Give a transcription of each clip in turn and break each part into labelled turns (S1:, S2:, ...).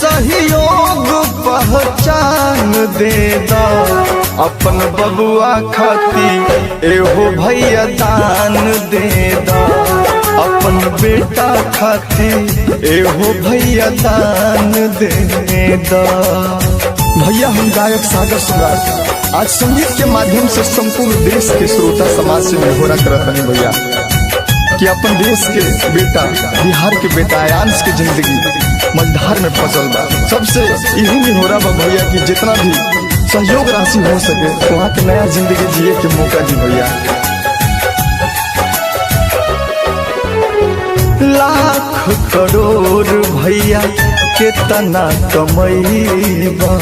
S1: सहयोग पहचान दे दा अपन बबुआ खाती एहो भैया दान दे दा अपन बेटा खाती एहो भैया दान दे दा। भैया हम गायक सागर सम्राट आज संगीत के माध्यम से संपूर्ण देश के श्रोता समाज से निहोरा करत रहे भैया कि अपन देश के बेटा बिहार के बेटा आयांश की जिंदगी मझधार में फसल बा। सबसे यही निहोरा बा भैया कि जितना भी सहयोग राशि हो सके वहाँ के नया जिंदगी जिए के मौका दी भैया। लाख करोड़ भैया कितना कमैबा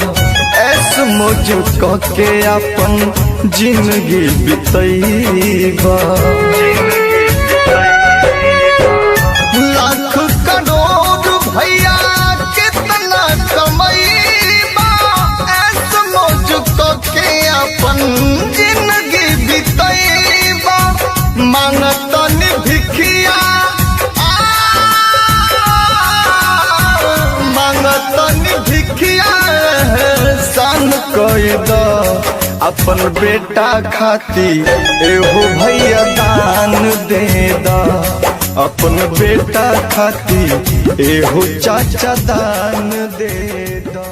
S1: ऐस मौज के अपन जिंदगी बितैबा। लाख करोड़ भैया कितना कमैबा ऐस मौज के अपन जिंदगी बितैबा। मांगतन भिखिया सान कैदा अपन बेटा खाती एहो भैया दान दे दा अपन बेटा खाती एहो चाचा दान दे दा।